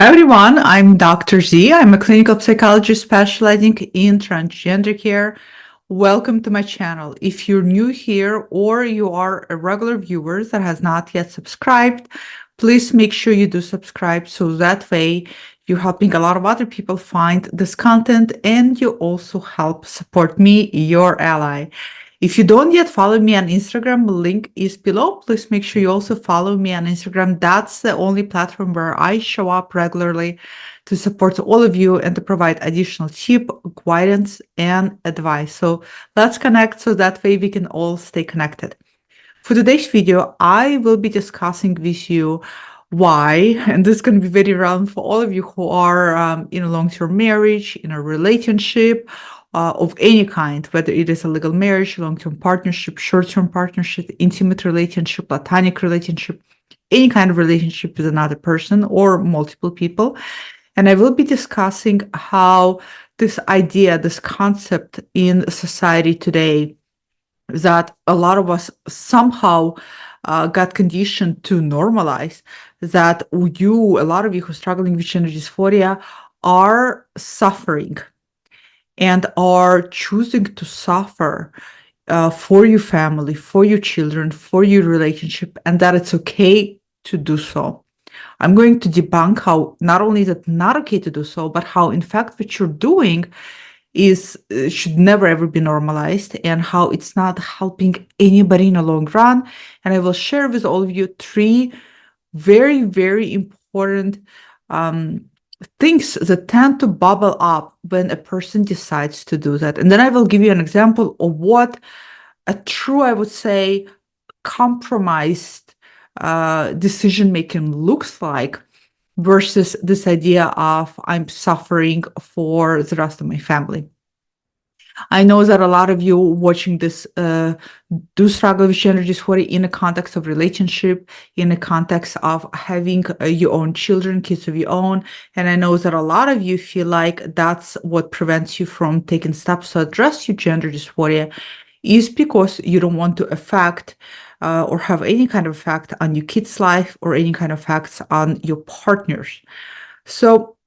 Everyone, I'm Dr. Z. I'm a clinical psychologist specializing in transgender care. Welcome to my channel. If you're new here or you are a regular viewer that has not yet subscribed, please make sure you do subscribe so that way you're helping a lot of other people find this content and you also help support me, your ally. If you don't yet follow me on Instagram, link is below. Please make sure you also follow me on Instagram. That's the only platform where I show up regularly to support all of you and to provide additional tip, guidance, and advice. So let's connect so that way we can all stay connected. For today's video, I will be discussing with you why, and this is going to be very relevant for all of you who are in a long-term marriage, in a relationship, of any kind, whether it is a legal marriage, long-term partnership, short-term partnership, intimate relationship, platonic relationship, any kind of relationship with another person or multiple people. And I will be discussing how this idea, this concept in society today, that a lot of us somehow got conditioned to normalize, that a lot of you who are struggling with gender dysphoria are suffering and are choosing to suffer for your family, for your children, for your relationship, and that it's okay to do so. I'm going to debunk how not only is it not okay to do so, but how in fact what you're doing is should never ever be normalized, and how it's not helping anybody in the long run. And I will share with all of you three very, very important things that tend to bubble up when a person decides to do that. And then I will give you an example of what a true, I would say, compromised decision making looks like versus this idea of I'm suffering for the rest of my family. I know that a lot of you watching this do struggle with gender dysphoria in the context of relationship, in the context of having your own children, kids of your own. And I know that a lot of you feel like that's what prevents you from taking steps to address your gender dysphoria, is because you don't want to affect or have any kind of effect on your kids' life or any kind of effects on your partners. So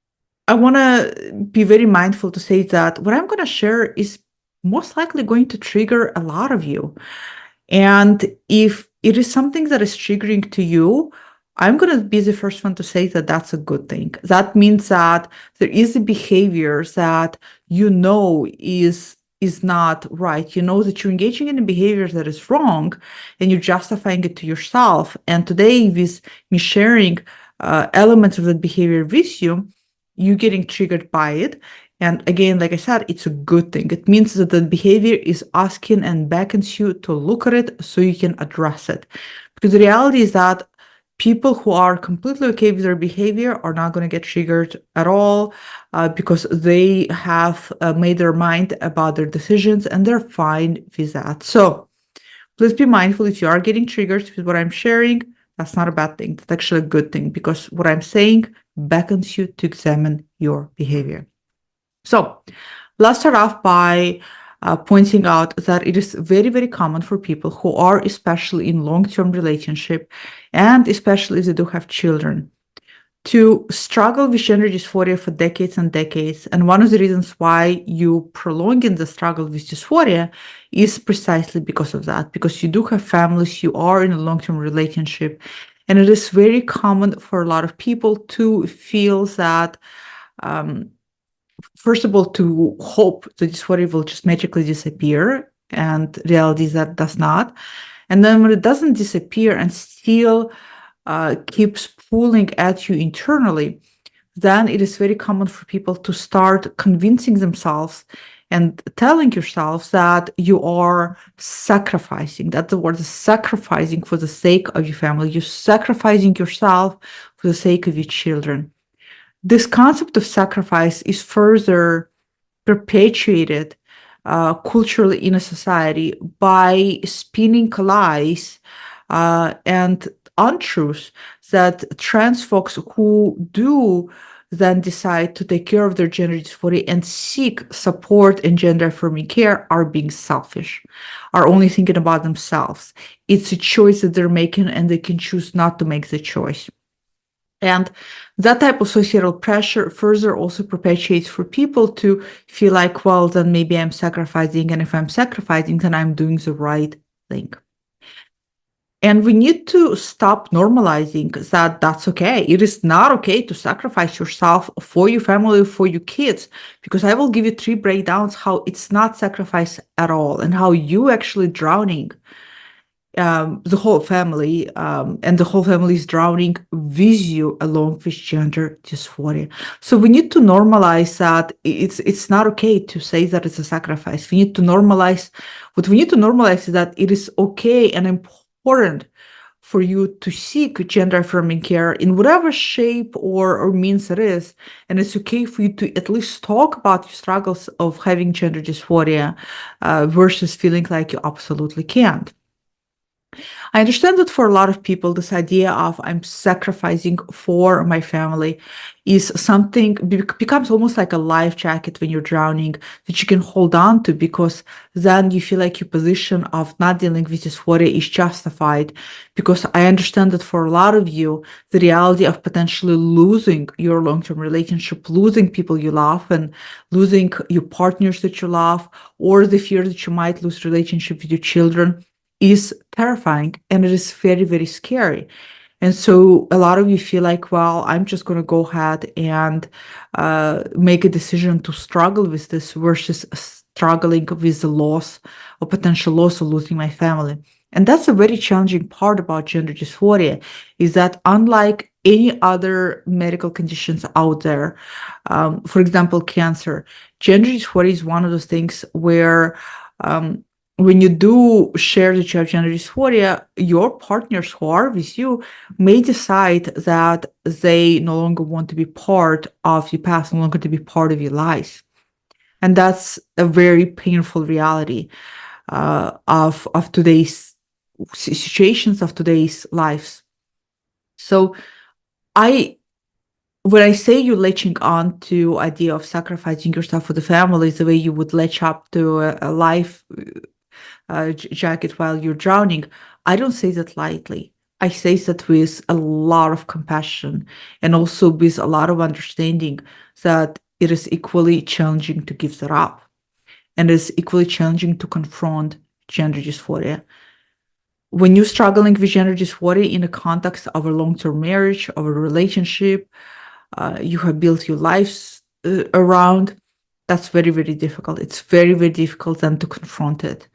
I want to be very mindful to say that what I'm going to share is most likely going to trigger a lot of you. And if it is something that is triggering to you, I'm going to be the first one to say that that's a good thing. That means that there is a behavior that is not right. You know that you're engaging in a behavior that is wrong and you're justifying it to yourself. And today, with me sharing elements of that behavior with you, you're getting triggered by it. And again, like I said, it's a good thing. It means that the behavior is asking and beckons you to look at it so you can address it. Because the reality is that people who are completely okay with their behavior are not going to get triggered at all because they have made their mind about their decisions and they're fine with that. So please be mindful if you are getting triggered with what I'm sharing. That's not a bad thing. That's actually a good thing because what I'm saying beckons you to examine your behavior. So let's start off by pointing out that it is very, very common for people who are especially in long-term relationship and especially if they do have children to struggle with gender dysphoria for decades and decades. And one of the reasons why you prolonging the struggle with dysphoria is precisely because of that, because you do have families, you are in a long-term relationship, and it is very common for a lot of people to feel that, first of all, to hope that dysphoria will just magically disappear, and reality is that does not. And then when it doesn't disappear and still keeps pulling at you internally, then it is very common for people to start convincing themselves and telling yourselves that you are sacrificing. That the word is sacrificing for the sake of your family. You're sacrificing yourself for the sake of your children. This concept of sacrifice is further perpetuated culturally in a society by spinning lies and untruths that trans folks who do then decide to take care of their gender dysphoria and seek support in gender affirming care are being selfish, are only thinking about themselves. It's a choice that they're making and they can choose not to make the choice. And that type of societal pressure further also perpetuates for people to feel like, well, then maybe I'm sacrificing. And if I'm sacrificing, then I'm doing the right thing. And we need to stop normalizing that that's okay. It is not okay to sacrifice yourself for your family, for your kids, because I will give you 3 breakdowns how it's not sacrifice at all and how you actually drowning the whole family, and the whole family is drowning with you along with gender dysphoria. So we need to normalize that it's not okay to say that it's a sacrifice. We need to normalize what we need to normalize is that it is okay and important for you to seek gender affirming care in whatever shape or means it is. And it's okay for you to at least talk about your struggles of having gender dysphoria versus feeling like you absolutely can't. I understand that for a lot of people, this idea of I'm sacrificing for my family is something becomes almost like a life jacket when you're drowning that you can hold on to because then you feel like your position of not dealing with dysphoria is justified. Because I understand that for a lot of you, the reality of potentially losing your long-term relationship, losing people you love, and losing your partners that you love, or the fear that you might lose relationship with your children is terrifying and it is very, very scary. And so a lot of you feel like, well, I'm just going to go ahead and make a decision to struggle with this versus struggling with the loss or potential loss of losing my family. And that's a very challenging part about gender dysphoria is that unlike any other medical conditions out there, for example, cancer, gender dysphoria is one of those things where when you do share that you have gender dysphoria, your partners who are with you may decide that they no longer want to be part of your past, no longer to be part of your life. And that's a very painful reality of today's situations, of today's lives. So when I say you're latching on to idea of sacrificing yourself for the family, the way you would latch up to a life jacket while you're drowning, I don't say that lightly. I say that with a lot of compassion and also with a lot of understanding that it is equally challenging to give that up and it's equally challenging to confront gender dysphoria. When you're struggling with gender dysphoria in the context of a long-term marriage, of a relationship, you have built your lives around, that's very, very difficult. It's very, very difficult then to confront it.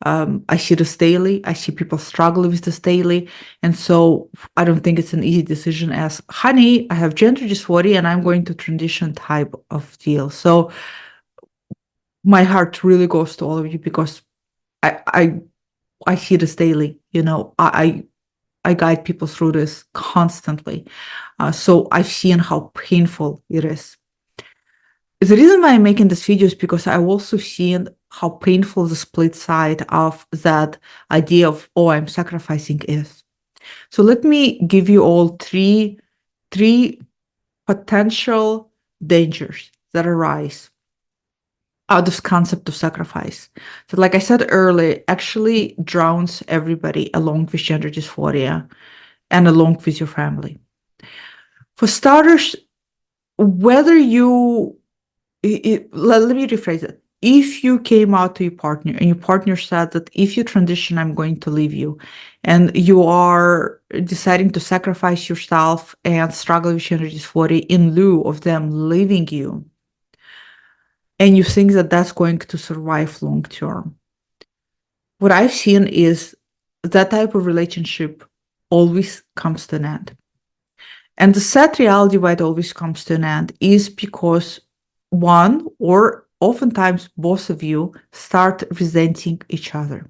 I see this daily. I see people struggle with this daily. And so I don't think it's an easy decision as, honey, I have gender dysphoria and I'm going to transition type of deal. So my heart really goes to all of you because I see this daily. I guide people through this constantly. So I've seen how painful it is. The reason why I'm making this video is because I've also seen how painful the split side of that idea of, oh, I'm sacrificing is. So let me give you all three potential dangers that arise out of this concept of sacrifice. So like I said earlier, actually drowns everybody along with gender dysphoria and along with your family. For starters, whether you let me rephrase it. If you came out to your partner and your partner said that if you transition, I'm going to leave you, and you are deciding to sacrifice yourself and struggle with gender dysphoria in lieu of them leaving you, and you think that that's going to survive long term, what I've seen is that type of relationship always comes to an end. And the sad reality why it always comes to an end is because one or oftentimes both of you start resenting each other.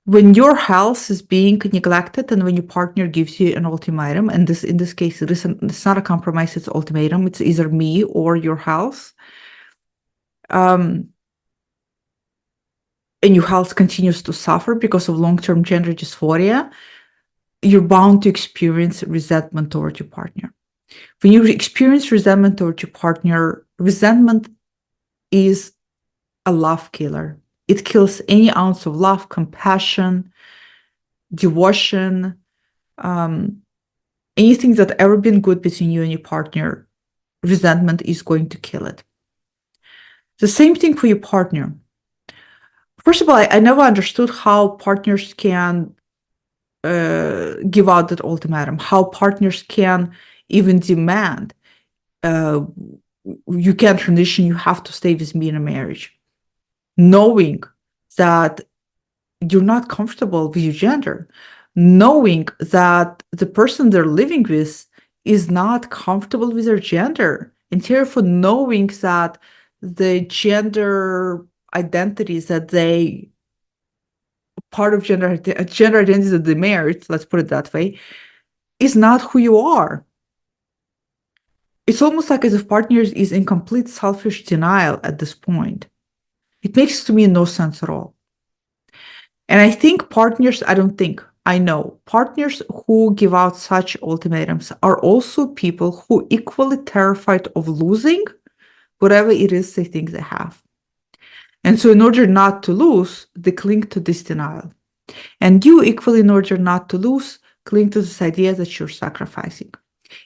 When your health is being neglected and when your partner gives you an ultimatum, and this in this case, it's not a compromise, it's ultimatum, it's either me or your health, and your health continues to suffer because of long-term gender dysphoria, you're bound to experience resentment toward your partner. When you experience resentment toward your partner, resentment is a love killer. It kills any ounce of love, compassion, devotion, anything that ever been good between you and your partner, resentment is going to kill it. The same thing for your partner. First of all, I never understood how partners can give out that ultimatum, how partners can even demand, uh, you can't transition, you have to stay with me in a marriage, knowing that you're not comfortable with your gender, knowing that the person they're living with is not comfortable with their gender, and therefore knowing that the gender identities that they part of gender identities that they married, let's put it that way, is not who you are. It's almost like as if partners is in complete selfish denial at this point. It makes to me no sense at all. And I think partners, I know partners who give out such ultimatums are also people who equally terrified of losing whatever it is they think they have. And so in order not to lose, they cling to this denial. And you equally, in order not to lose, cling to this idea that you're sacrificing.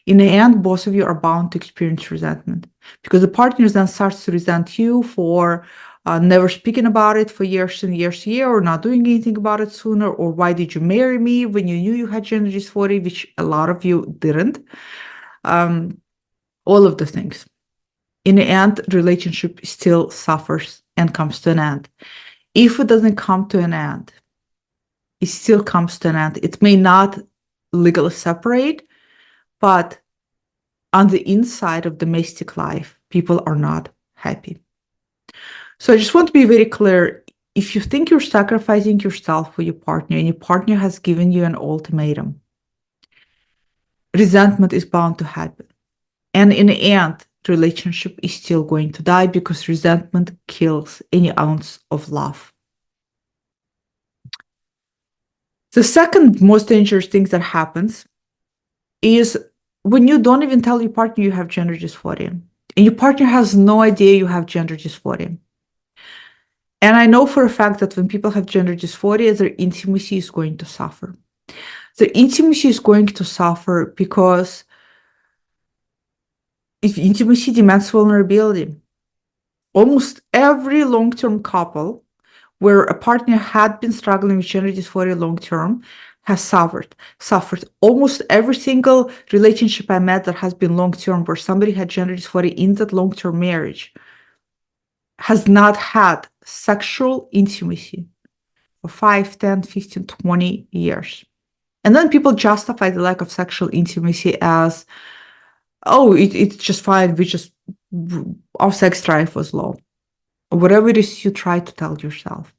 In the end, both of you are bound to experience resentment because the partner then starts to resent you for never speaking about it for years and years, or not doing anything about it sooner, or why did you marry me when you knew you had gender dysphoria, which a lot of you didn't. All of the things. In the end, relationship still suffers and comes to an end. If it doesn't come to an end, it still comes to an end. It may not legally separate, but on the inside of domestic life, people are not happy. So I just want to be very clear. If you think you're sacrificing yourself for your partner and your partner has given you an ultimatum, resentment is bound to happen. And in the end, the relationship is still going to die because resentment kills any ounce of love. The second most dangerous thing that happens is when you don't even tell your partner you have gender dysphoria, and your partner has no idea you have gender dysphoria. And I know for a fact that when people have gender dysphoria, their intimacy is going to suffer. Their intimacy is going to suffer because if intimacy demands vulnerability, almost every long-term couple where a partner had been struggling with gender dysphoria long-term has suffered. Almost every single relationship I met that has been long-term where somebody had gender dysphoria in that long-term marriage has not had sexual intimacy for 5, 10, 15, 20 years. And then people justify the lack of sexual intimacy as, oh, it's just fine. Our sex drive was low. Or whatever it is you try to tell yourself.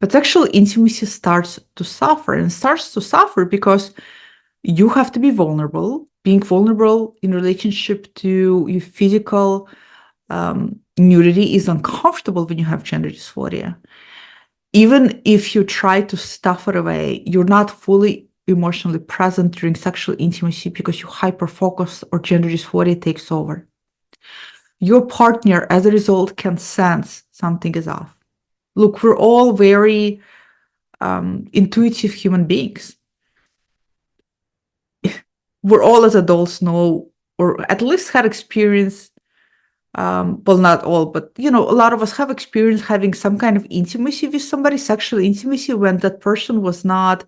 But sexual intimacy starts to suffer, and starts to suffer because you have to be vulnerable. Being vulnerable in relationship to your physical nudity is uncomfortable when you have gender dysphoria. Even if you try to stuff it away, you're not fully emotionally present during sexual intimacy because you hyper-focus or gender dysphoria takes over. Your partner, as a result, can sense something is off. Look, we're all very intuitive human beings. We're all as adults know, or at least had experience, well, not all, but a lot of us have experience having some kind of intimacy with somebody, sexual intimacy, when that person was not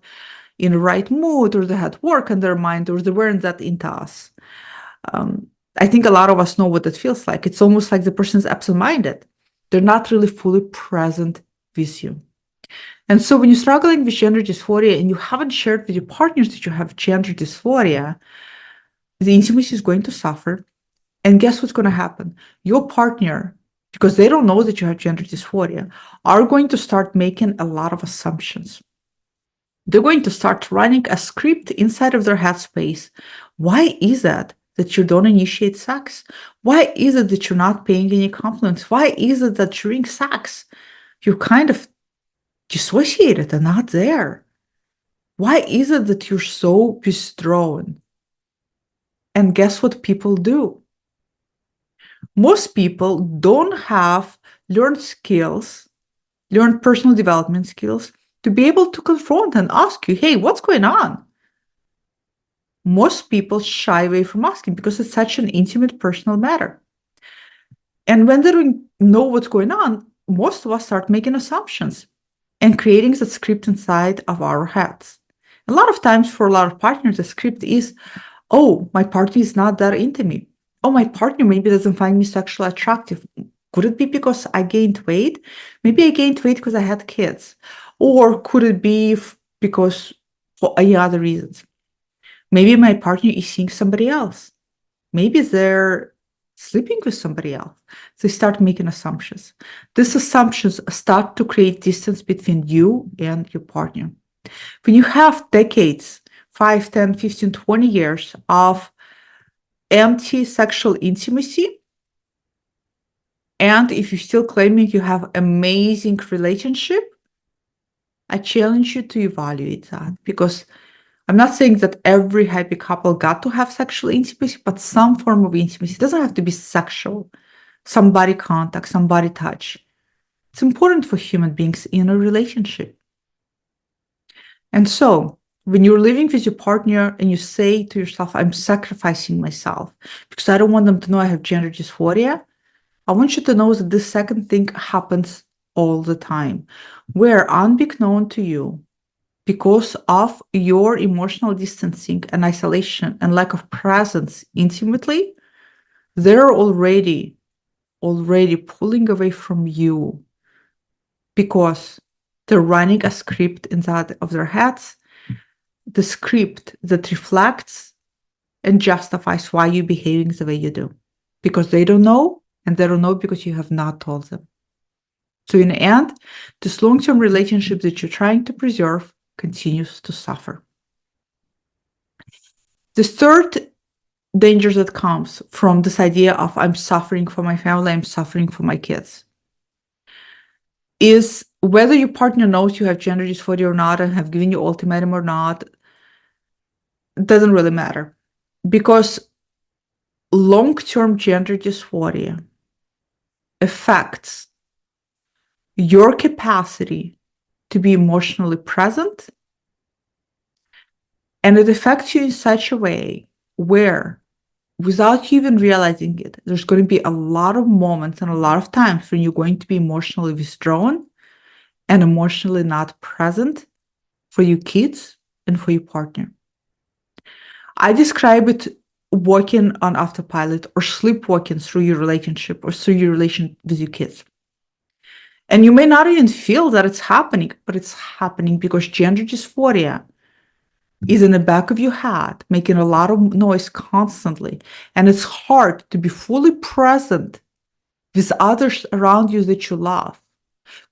in the right mood, or they had work on their mind, or they weren't that into us. I think a lot of us know what that feels like. It's almost like the person's absent-minded. They're not really fully present with you. And so when you're struggling with gender dysphoria and you haven't shared with your partners that you have gender dysphoria, the intimacy is going to suffer. And guess what's going to happen? Your partner, because they don't know that you have gender dysphoria, are going to start making a lot of assumptions. They're going to start running a script inside of their headspace. Why is that you don't initiate sex? Why is it that you're not paying any compliments? Why is it that during sex, you're kind of dissociated and not there? Why is it that you're so withdrawn? And guess what people do? Most people don't have learned personal development skills to be able to confront and ask you, hey, what's going on? most people shy away from asking because it's such an intimate personal matter. And when they don't know what's going on, most of us start making assumptions and creating the script inside of our heads. A lot of times for a lot of partners, the script is, oh, my partner is not that into me. Oh, my partner maybe doesn't find me sexually attractive. Could it be because I gained weight? Maybe I gained weight because I had kids. Or could it be because for any other reasons? Maybe my partner is seeing somebody else. Maybe they're sleeping with somebody else. They start making assumptions. These assumptions start to create distance between you and your partner. When you have decades, 5, 10, 15, 20 years of empty sexual intimacy, and if you're still claiming you have amazing relationship, I challenge you to evaluate that, because I'm not saying that every happy couple got to have sexual intimacy, but some form of intimacy. It doesn't have to be sexual. Some body contact, some body touch. It's important for human beings in a relationship. And so when you're living with your partner and you say to yourself, I'm sacrificing myself because I don't want them to know I have gender dysphoria, I want you to know that this second thing happens all the time, where unbeknown to you, because of your emotional distancing and isolation and lack of presence intimately, they're already pulling away from you because they're running a script inside of their heads, the script that reflects and justifies why you're behaving the way you do, because they don't know, and they don't know because you have not told them. So in the end, this long-term relationship that you're trying to preserve continues to suffer. The third danger that comes from this idea of I'm suffering for my family, I'm suffering for my kids, is whether your partner knows you have gender dysphoria or not and have given you ultimatum or not, doesn't really matter, because long-term gender dysphoria affects your capacity to be emotionally present, and it affects you in such a way where, without you even realizing it, there's going to be a lot of moments and a lot of times when you're going to be emotionally withdrawn and emotionally not present for your kids and for your partner. I describe it walking on autopilot or sleepwalking through your relationship or through your relation with your kids. And you may not even feel that it's happening, but it's happening because gender dysphoria is in the back of your head, making a lot of noise constantly. And it's hard to be fully present with others around you that you love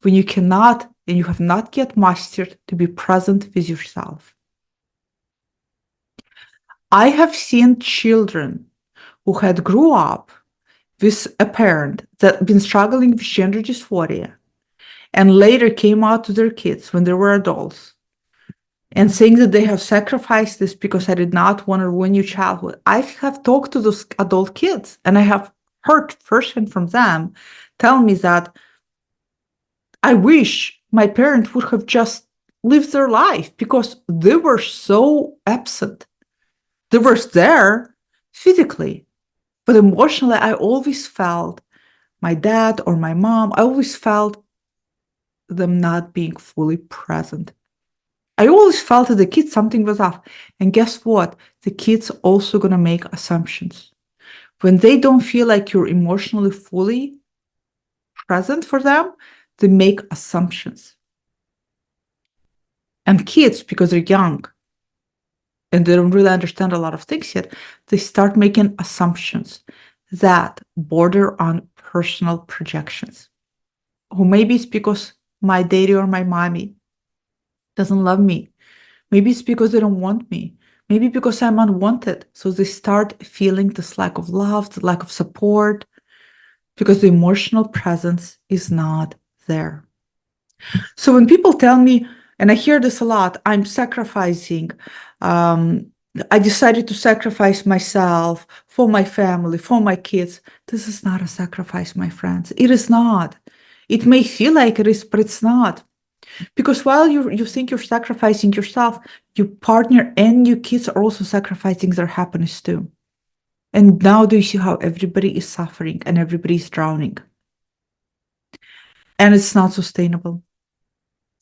when you cannot and you have not yet mastered to be present with yourself. I have seen children who had grew up with a parent that been struggling with gender dysphoria and later came out to their kids when they were adults and saying that they have sacrificed this because I did not want to ruin your childhood. I have talked to those adult kids and I have heard firsthand from them tell me that I wish my parents would have just lived their life because they were so absent. They were there physically, but emotionally, I always felt my dad or my mom, I always felt them not being fully present. I always felt that the kids, something was off. And guess what? The kids also going to make assumptions. When they don't feel like you're emotionally fully present for them, they make assumptions. And kids, because they're young and they don't really understand a lot of things yet, they start making assumptions that border on personal projections. Or maybe it's because my daddy or my mommy doesn't love me. Maybe it's because they don't want me. Maybe because I'm unwanted. So they start feeling this lack of love, the lack of support, because the emotional presence is not there. So when people tell me, and I hear this a lot, I'm sacrificing, I decided to sacrifice myself for my family, for my kids. This is not a sacrifice, my friends. It is not. It may feel like it is, but it's not. Because while you think you're sacrificing yourself, your partner and your kids are also sacrificing their happiness too. And now do you see how everybody is suffering and everybody is drowning? And it's not sustainable.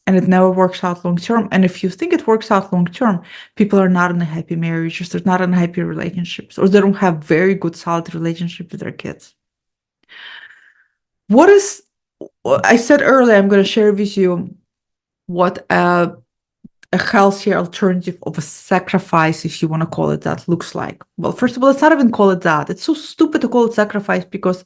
And it never works out long term. And if you think it works out long term, people are not in a happy marriage, or they're not in happy relationships, or they don't have very good, solid relationship with their kids. What is, I said earlier, I'm going to share with you what a healthier alternative of a sacrifice, if you want to call it that, looks like. Well, first of all, let's not even call it that. It's so stupid to call it sacrifice because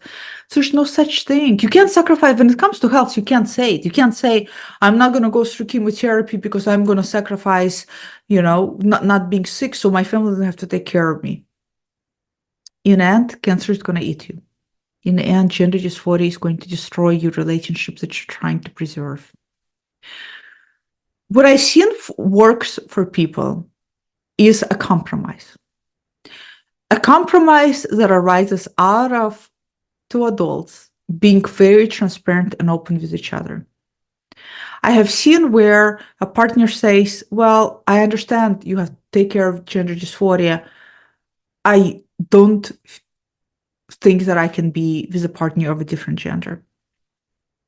there's no such thing. You can't sacrifice when it comes to health. You can't say it. You can't say, I'm not going to go through chemotherapy because I'm going to sacrifice, not being sick so my family doesn't have to take care of me. In the end, cancer is going to eat you. In the end, gender dysphoria is going to destroy your relationships that you're trying to preserve. What I've seen works for people is a compromise. A compromise that arises out of two adults being very transparent and open with each other. I have seen where a partner says, well, I understand you have to take care of gender dysphoria. I don't think that I can be with a partner of a different gender.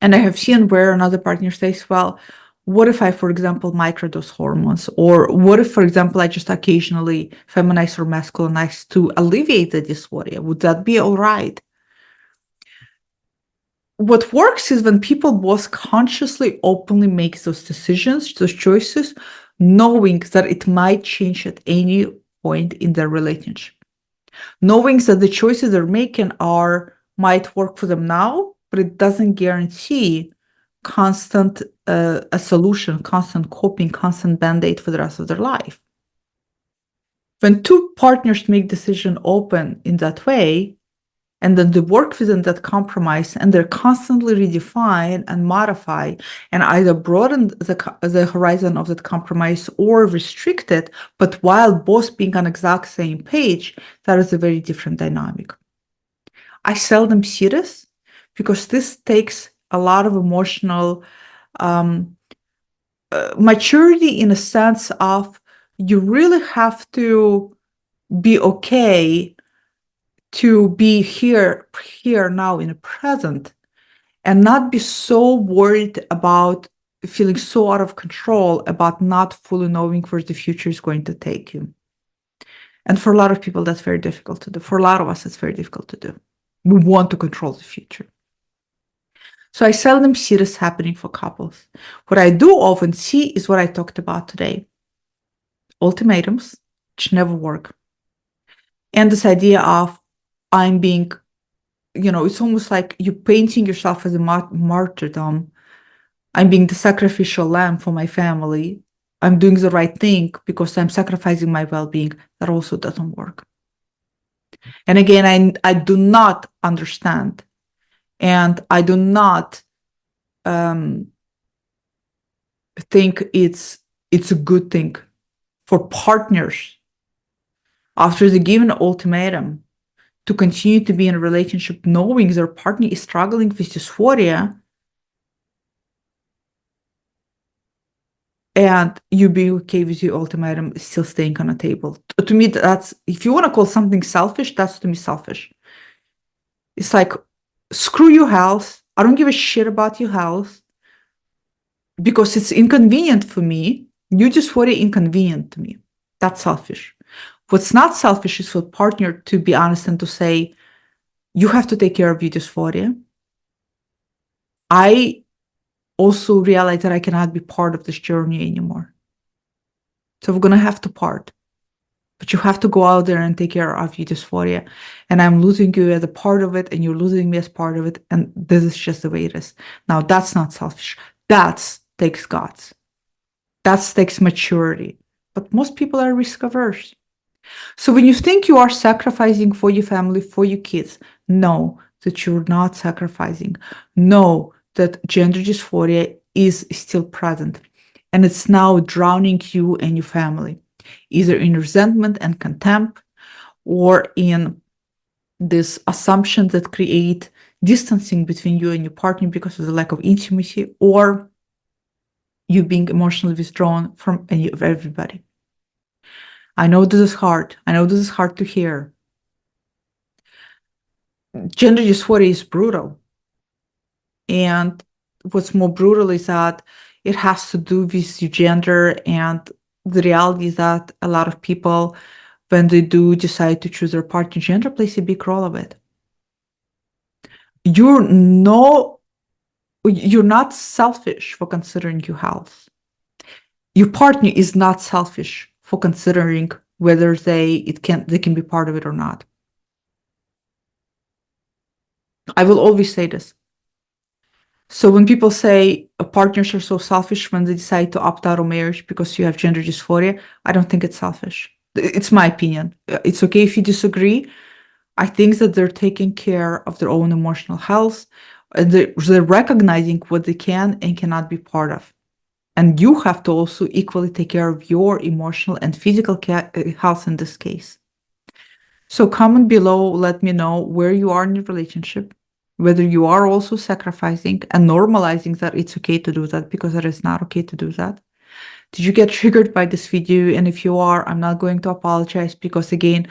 And I have seen where another partner says, well, what if I, for example, microdose hormones? Or what if, for example, I just occasionally feminize or masculinize to alleviate the dysphoria? Would that be all right? What works is when people both consciously, openly make those decisions, those choices, knowing that it might change at any point in their relationship. Knowing that the choices they're making might work for them now, but it doesn't guarantee constant a solution, constant coping, constant band-aid for the rest of their life. When two partners make decision open in that way, and then they work within that compromise, and they're constantly redefine and modify, and either broaden the horizon of that compromise or restrict it, but while both being on exact same page, that is a very different dynamic. I seldom see this because this takes a lot of emotional maturity, in a sense of you really have to be okay to be here now in the present and not be so worried about feeling so out of control about not fully knowing where the future is going to take you. And for a lot of people, that's very difficult to do. For a lot of us, it's very difficult to do. We want to control the future. So I seldom see this happening for couples. What I do often see is what I talked about today. Ultimatums, which never work. And this idea of I'm being, it's almost like you painting yourself as a martyrdom. I'm being the sacrificial lamb for my family. I'm doing the right thing because I'm sacrificing my well-being. That also doesn't work. And again, I do not understand. And I do not think it's a good thing for partners after the given ultimatum to continue to be in a relationship knowing their partner is struggling with dysphoria and you be okay with your ultimatum still staying on the table. To me, that's, if you want to call something selfish, that's to me selfish. It's like, screw your health. I don't give a shit about your health because it's inconvenient for me. Your dysphoria inconvenient to me. That's selfish. What's not selfish is for a partner to be honest and to say, you have to take care of your dysphoria. I also realize that I cannot be part of this journey anymore. So we're going to have to part. But you have to go out there and take care of your dysphoria. And I'm losing you as a part of it, and you're losing me as part of it. And this is just the way it is. Now, that's not selfish. That takes guts. That takes maturity. But most people are risk averse. So when you think you are sacrificing for your family, for your kids, know that you're not sacrificing. Know that gender dysphoria is still present. And it's now drowning you and your family, either in resentment and contempt or in this assumption that create distancing between you and your partner because of the lack of intimacy, or you being emotionally withdrawn from everybody. I know this is hard. I know this is hard to hear. Gender dysphoria is brutal. And what's more brutal is that it has to do with your gender. And the reality is that a lot of people, when they do decide to choose their partner, gender plays a big role of it. You're no, you're not selfish for considering your health. Your partner is not selfish for considering whether they can be part of it or not. I will always say this. So when people say partners are so selfish when they decide to opt out of marriage because you have gender dysphoria, I don't think it's selfish. It's my opinion. It's okay if you disagree. I think that they're taking care of their own emotional health. And they're recognizing what they can and cannot be part of. And you have to also equally take care of your emotional and physical health in this case. So comment below, let me know where you are in your relationship, whether you are also sacrificing and normalizing that it's okay to do that because it is not okay to do that. Did you get triggered by this video? And if you are, I'm not going to apologize because again,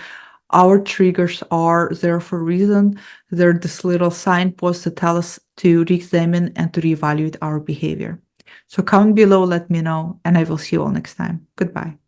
our triggers are there for a reason. They're this little signpost that tell us to re-examine and to reevaluate our behavior. So comment below, let me know, and I will see you all next time. Goodbye.